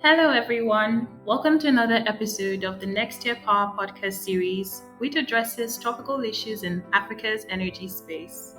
Hello, everyone. Welcome to another episode of the Next Year Power podcast series, which addresses topical issues in Africa's energy space.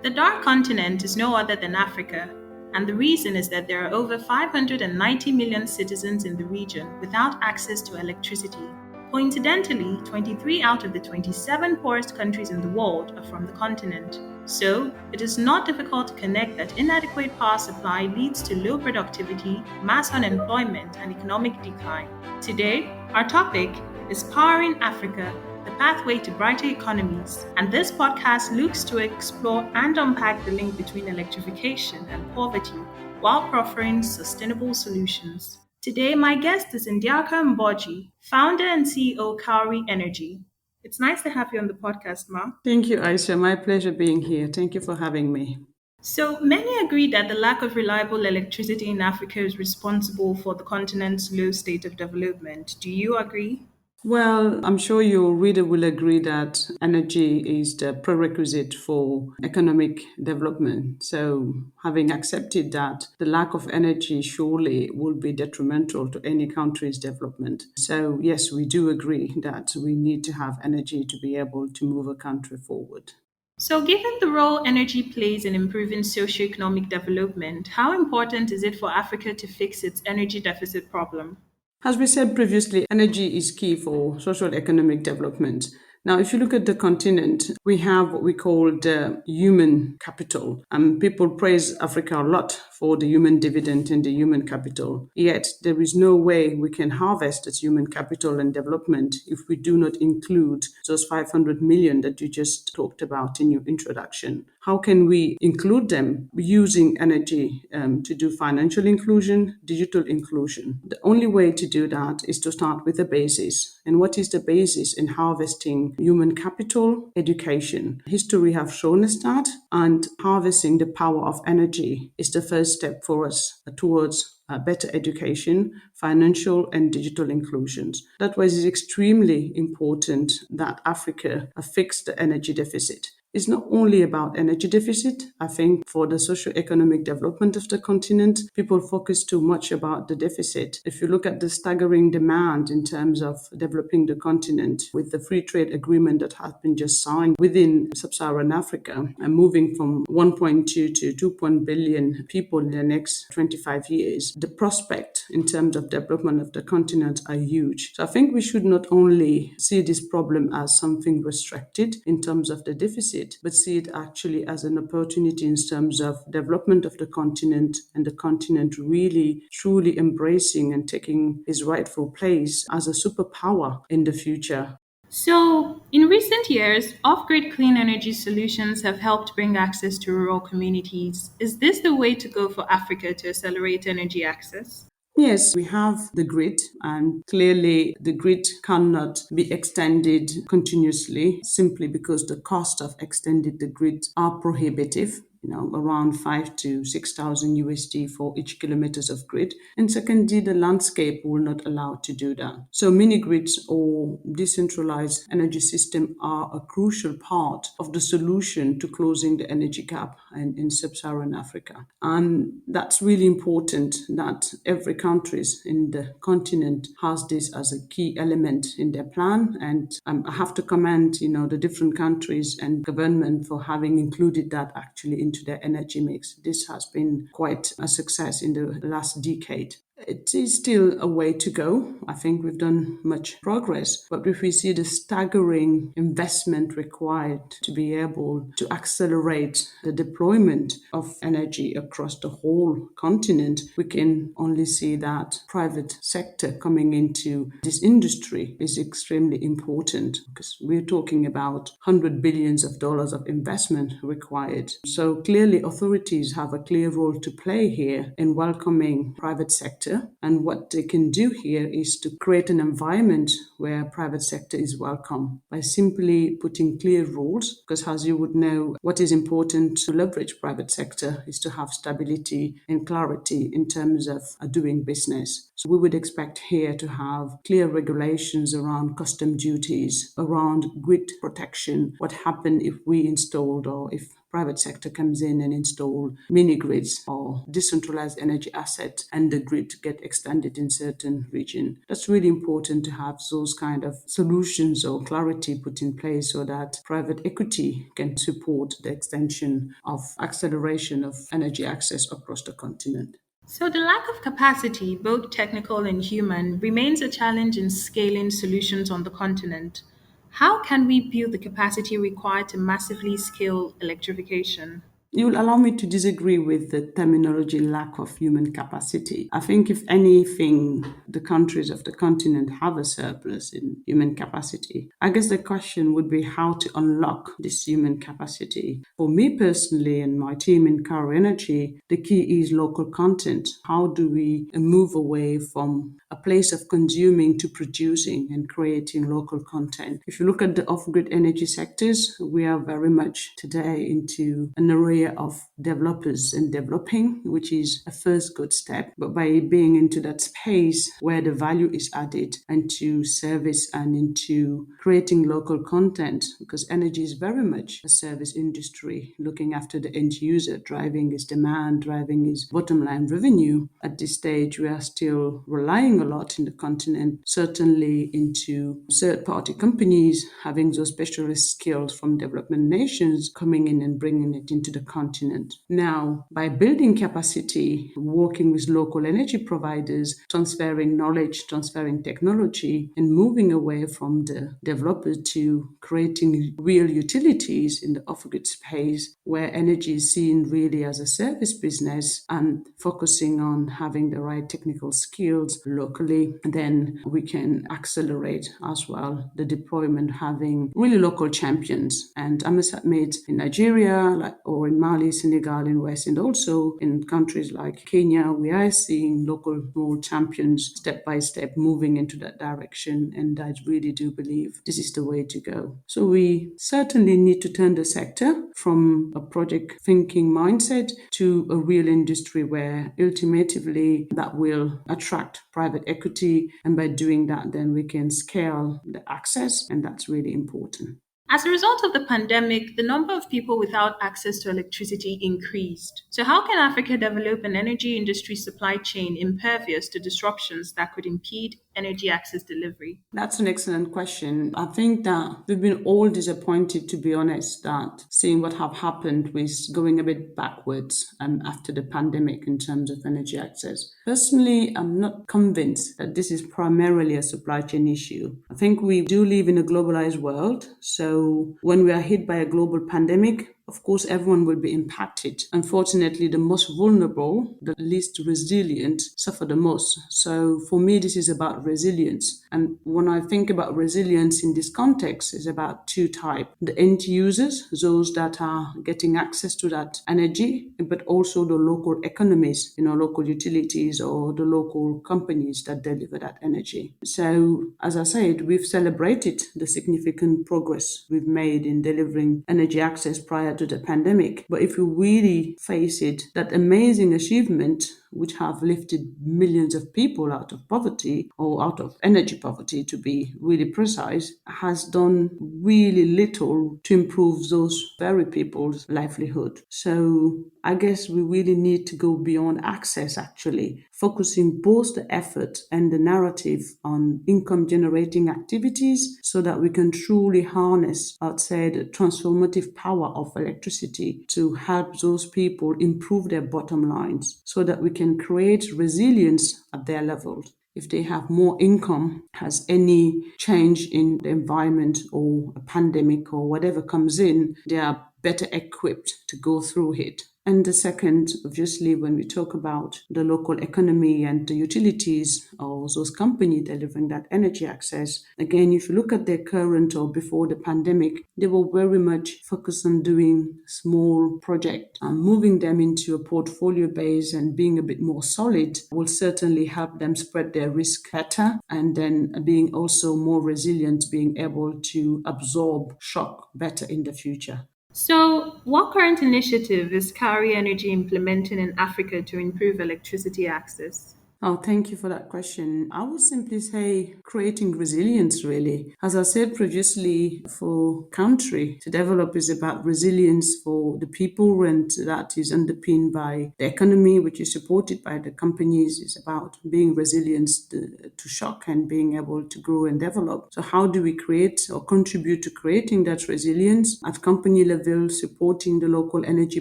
The Dark Continent is no other than Africa, and the reason is that there are over 590 million citizens in the region without access to electricity. Coincidentally, 23 out of the 27 poorest countries in the world are from the continent. So, it is not difficult to connect that inadequate power supply leads to low productivity, mass unemployment, and economic decline. Today, our topic is Powering Africa, the pathway to brighter economies, and this podcast looks to explore and unpack the link between electrification and poverty while proffering sustainable solutions. Today, my guest is Ndiarka Mbodji, founder and CEO of Kowry Energy. It's nice to have you on the podcast, Ma. Thank you, Aisha. My pleasure being here. Thank you for having me. So, many agree that the lack of reliable electricity in Africa is responsible for the continent's low state of development. Do you agree? Well, I'm sure your reader will agree that energy is the prerequisite for economic development. So, having accepted that, the lack of energy surely will be detrimental to any country's development. So, yes, we do agree that we need to have energy to be able to move a country forward. So, given the role energy plays in improving socioeconomic development, how important is it for Africa to fix its energy deficit problem? As we said previously, energy is key for social economic development. Now, if you look at the continent, we have what we call the human capital. People praise Africa a lot for the human dividend and the human capital. Yet, there is no way we can harvest this human capital and development if we do not include those 500 million that you just talked about in your introduction. How can we include them using energy to do financial inclusion, digital inclusion? The only way to do that is to start with the basis. And what is the basis in harvesting human capital? Education. History have shown us that, and harvesting the power of energy is the first step for us towards better education, financial and digital inclusions. That was extremely important that Africa fix the energy deficit. It's not only about energy deficit. I think for the socio-economic development of the continent, people focus too much about the deficit. If you look at the staggering demand in terms of developing the continent with the free trade agreement that has been just signed within sub-Saharan Africa and moving from 1.2 to 2 billion people in the next 25 years, the prospect in terms of development of the continent are huge. So I think we should not only see this problem as something restricted in terms of the deficit, but see it actually as an opportunity in terms of development of the continent and the continent really truly embracing and taking its rightful place as a superpower in the future. So, in recent years, off grid clean energy solutions have helped bring access to rural communities. Is this the way to go for Africa to accelerate energy access? Yes, we have the grid, and clearly the grid cannot be extended continuously simply because the cost of extending the grid are prohibitive. Around 5 to 6,000 USD for each kilometers of grid. And secondly, the landscape will not allow to do that. So mini grids or decentralized energy system are a crucial part of the solution to closing the energy gap in sub-Saharan Africa. And that's really important that every country in the continent has this as a key element in their plan. And I have to commend, the different countries and government for having included that actually into their energy mix. This has been quite a success in the last decade. It is still a way to go. I think we've done much progress, but if we see the staggering investment required to be able to accelerate the deployment of energy across the whole continent, we can only see that private sector coming into this industry is extremely important because we're talking about $100 billion of investment required. So clearly authorities have a clear role to play here in welcoming private sector. And what they can do here is to create an environment where private sector is welcome by simply putting clear rules, because as you would know, what is important to leverage private sector is to have stability and clarity in terms of doing business. So we would expect here to have clear regulations around custom duties, around grid protection, what happens if we installed or if private sector comes in and install mini grids or decentralized energy assets, and the grid get extended in certain region. That's really important to have those kind of solutions or clarity put in place so that private equity can support the extension of acceleration of energy access across the continent. So, the lack of capacity, both technical and human, remains a challenge in scaling solutions on the continent. How can we build the capacity required to massively scale electrification? You will allow me to disagree with the terminology lack of human capacity. I think, if anything, the countries of the continent have a surplus in human capacity. I guess the question would be how to unlock this human capacity. For me personally and my team in Kowry Energy, the key is local content. How do we move away from a place of consuming to producing and creating local content? If you look at the off-grid energy sectors, we are very much today into an area of developers and developing, which is a first good step. But by being into that space where the value is added into service and into creating local content, because energy is very much a service industry, looking after the end user, driving his demand, driving his bottom line revenue. At this stage, we are still relying a lot in the continent, certainly into third party companies having those specialist skills from development nations coming in and bringing it into the continent. Now, by building capacity, working with local energy providers, transferring knowledge, transferring technology, and moving away from the developer to creating real utilities in the off-grid space where energy is seen really as a service business and focusing on having the right technical skills locally, then we can accelerate as well the deployment, having really local champions. And I must admit, in Nigeria or in Mali, Senegal, in West, and also in countries like Kenya, we are seeing local small champions step by step moving into that direction. And I really do believe this is the way to go. So we certainly need to turn the sector from a project thinking mindset to a real industry where ultimately that will attract private equity. And by doing that, then we can scale the access, and that's really important. As a result of the pandemic, the number of people without access to electricity increased. So, how can Africa develop an energy industry supply chain impervious to disruptions that could impede energy access delivery? That's an excellent question. I think that we've been all disappointed, to be honest, that seeing what have happened with going a bit backwards after the pandemic in terms of energy access. Personally, I'm not convinced that this is primarily a supply chain issue. I think we do live in a globalized world. So when we are hit by a global pandemic, of course, everyone will be impacted. Unfortunately, the most vulnerable, the least resilient, suffer the most. So for me, this is about resilience. And when I think about resilience in this context, it's about two types. The end users, those that are getting access to that energy, but also the local economies, local utilities or the local companies that deliver that energy. So as I said, we've celebrated the significant progress we've made in delivering energy access prior to the pandemic. But if you really face it, that amazing achievement, which have lifted millions of people out of poverty or out of energy poverty, to be really precise, has done really little to improve those very people's livelihood. So I guess we really need to go beyond access, actually, focusing both the effort and the narrative on income generating activities so that we can truly harness, I'd say, the transformative power of electricity to help those people improve their bottom lines so that we can create resilience at their level. If they have more income, has any change in the environment or a pandemic or whatever comes in, they are better equipped to go through it. And the second, obviously, when we talk about the local economy and the utilities or those companies delivering that energy access, again, if you look at their current or before the pandemic, they were very much focused on doing small projects and moving them into a portfolio base and being a bit more solid will certainly help them spread their risk better and then being also more resilient, being able to absorb shock better in the future. So, what current initiative is Kowry Energy implementing in Africa to improve electricity access? Oh, thank you for that question. I would simply say creating resilience, really. As I said previously, for country to develop is about resilience for the people, and that is underpinned by the economy, which is supported by the companies. It's about being resilient to shock and being able to grow and develop. So, how do we create or contribute to creating that resilience at company level, supporting the local energy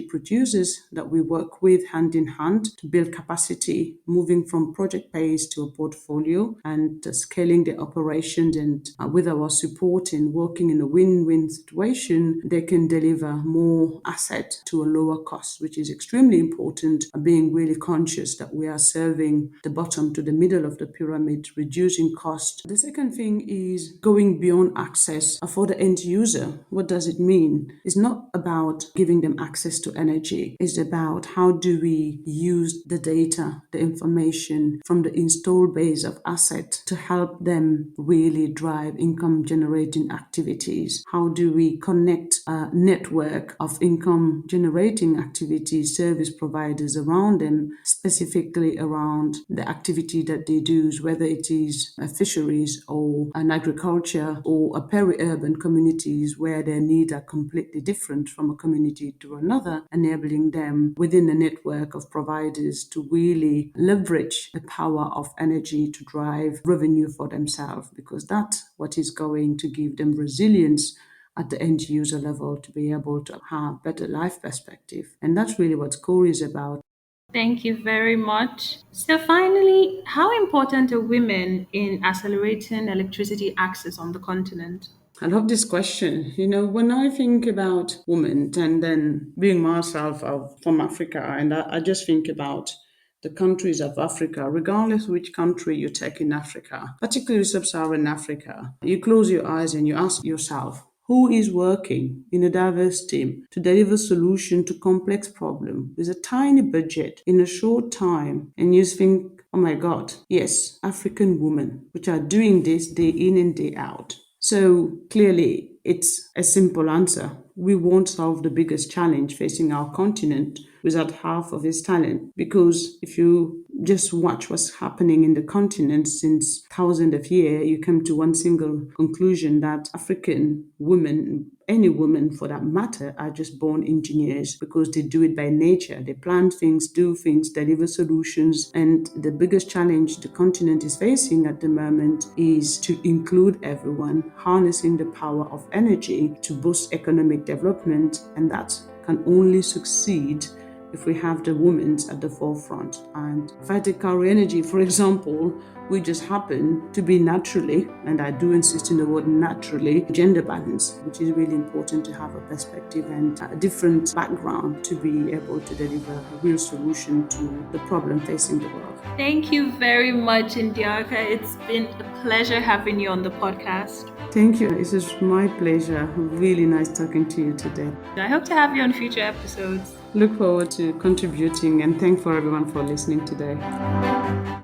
producers that we work with hand in hand to build capacity, moving from project based to a portfolio and scaling the operations, and with our support and working in a win-win situation, they can deliver more asset to a lower cost, which is extremely important, being really conscious that we are serving the bottom to the middle of the pyramid, reducing cost. The second thing is going beyond access for the end user. What does it mean? It's not about giving them access to energy. It's about how do we use the data, the information from the installed base of assets to help them really drive income generating activities. How do we connect a network of income generating activities, service providers around them, specifically around the activity that they do, whether it is fisheries or an agriculture or a peri-urban communities where their needs are completely different from a community to another, enabling them within a network of providers to really leverage the power of energy to drive revenue for themselves, because that's what is going to give them resilience at the end user level to be able to have better life perspective. And that's really what Kowry is about. Thank you very much. So, finally, how important are women in accelerating electricity access on the continent? I love this question. When I think about women, and then being myself from Africa, and I just think about the countries of Africa, regardless which country you take in Africa, particularly sub-Saharan Africa, you close your eyes and you ask yourself, who is working in a diverse team to deliver solution to complex problems with a tiny budget in a short time? And you think, oh my God, yes, African women, which are doing this day in and day out. So clearly, it's a simple answer. We won't solve the biggest challenge facing our continent without half of its talent. Because if you just watch what's happening in the continent since thousands of years, you come to one single conclusion that African women, any woman for that matter, are just born engineers because they do it by nature. They plan things, do things, deliver solutions. And the biggest challenge the continent is facing at the moment is to include everyone, harnessing the power of energy to boost economic development. And that can only succeed if we have the women at the forefront. And if I take Kowry Energy, for example, we just happen to be naturally, and I do insist in the word naturally, gender balanced, which is really important to have a perspective and a different background to be able to deliver a real solution to the problem facing the world. Thank you very much, Ndiarka. It's been a pleasure having you on the podcast. Thank you. It is my pleasure. Really nice talking to you today. I hope to have you on future episodes. Look forward to contributing, and thank for everyone for listening today.